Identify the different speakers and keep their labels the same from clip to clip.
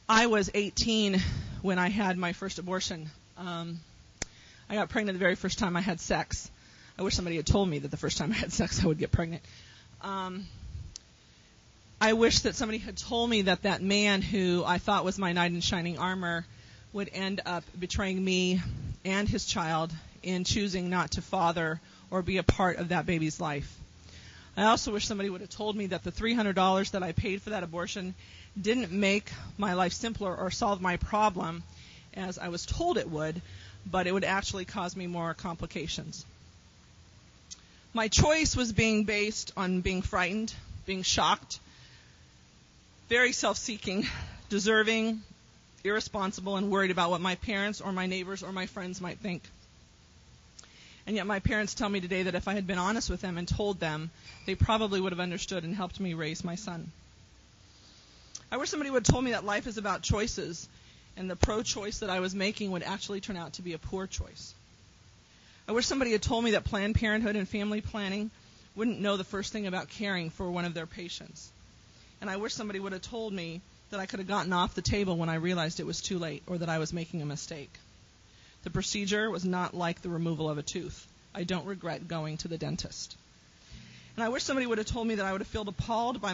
Speaker 1: I was 18 when I had my first abortion. I got pregnant the very first time I had sex. I wish somebody had told me that the first time I had sex I would get pregnant. I wish that somebody had told me that that man who I thought was my knight in shining armor would end up betraying me and his child in choosing not to father or be a part of that baby's life. I also wish somebody would have told me that the $300 that I paid for that abortion didn't make my life simpler or solve my problem as I was told it would, but it would actually cause me more complications. My choice was being based on being frightened, being shocked, very self-seeking, deserving, irresponsible, and worried about what my parents or my neighbors or my friends might think. And yet my parents tell me today that if I had been honest with them and told them, they probably would have understood and helped me raise my son. I wish somebody would have told me that life is about choices, and the pro-choice that I was making would actually turn out to be a poor choice. I wish somebody had told me that Planned Parenthood and family planning wouldn't know the first thing about caring for one of their patients. And I wish somebody would have told me that I could have gotten off the table when I realized it was too late or that I was making a mistake. The procedure was not like the removal of a tooth. I don't regret going to the dentist. And I wish somebody would have told me that I would have felt appalled by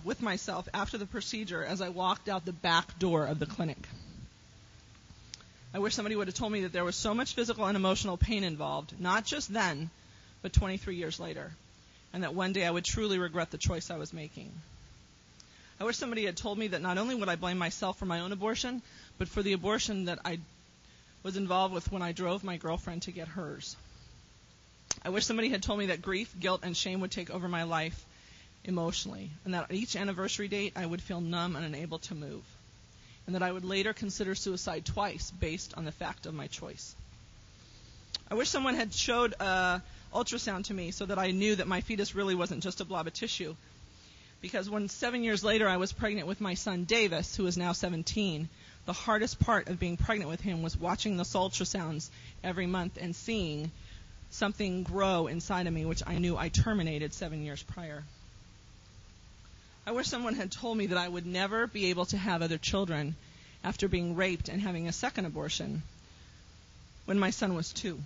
Speaker 1: with myself after the procedure as I walked out the back door of the clinic. I wish somebody would have told me that there was so much physical and emotional pain involved, not just then, but 23 years later, and that one day I would truly regret the choice I was making. I wish somebody had told me that not only would I blame myself for my own abortion, but for the abortion that I was involved with when I drove my girlfriend to get hers. I wish somebody had told me that grief, guilt, and shame would take over my life emotionally, and that at each anniversary date I would feel numb and unable to move, and that I would later consider suicide twice based on the fact of my choice. I wish someone had showed ultrasound to me so that I knew that my fetus really wasn't just a blob of tissue, because when 7 years later I was pregnant with my son Davis, who is now 17, the hardest part of being pregnant with him was watching those ultrasounds every month and seeing something grow inside of me, which I knew I terminated 7 years prior. I wish someone had told me that I would never be able to have other children after being raped and having a second abortion when my son was 2.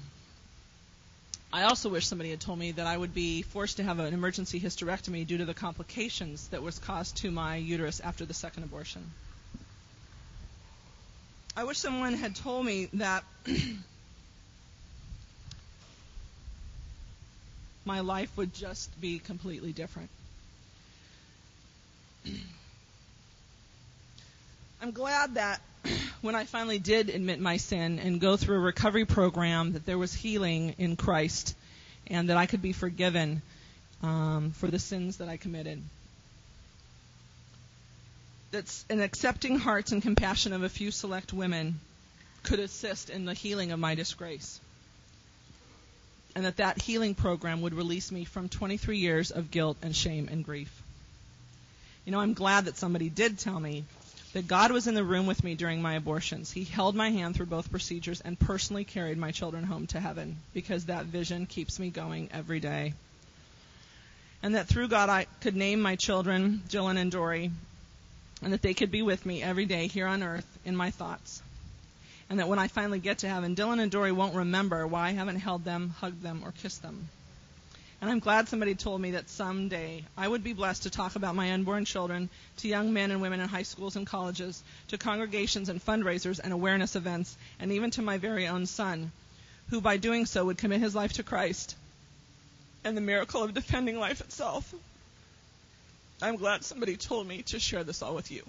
Speaker 1: I also wish somebody had told me that I would be forced to have an emergency hysterectomy due to the complications that was caused to my uterus after the second abortion. I wish someone had told me that my life would just be completely different. I'm glad that when I finally did admit my sin and go through a recovery program, that there was healing in Christ and that I could be forgiven for the sins that I committed. That an accepting heart and compassion of a few select women could assist in the healing of my disgrace. And that healing program would release me from 23 years of guilt and shame and grief. You know, I'm glad that somebody did tell me that God was in the room with me during my abortions. He held my hand through both procedures and personally carried my children home to heaven, because that vision keeps me going every day. And that through God I could name my children, Jillian and Dory, and that they could be with me every day here on earth in my thoughts. And that when I finally get to heaven, Dylan and Dory won't remember why I haven't held them, hugged them, or kissed them. And I'm glad somebody told me that someday I would be blessed to talk about my unborn children to young men and women in high schools and colleges, to congregations and fundraisers and awareness events, and even to my very own son, who by doing so would commit his life to Christ and the miracle of defending life itself. I'm glad somebody told me to share this all with you.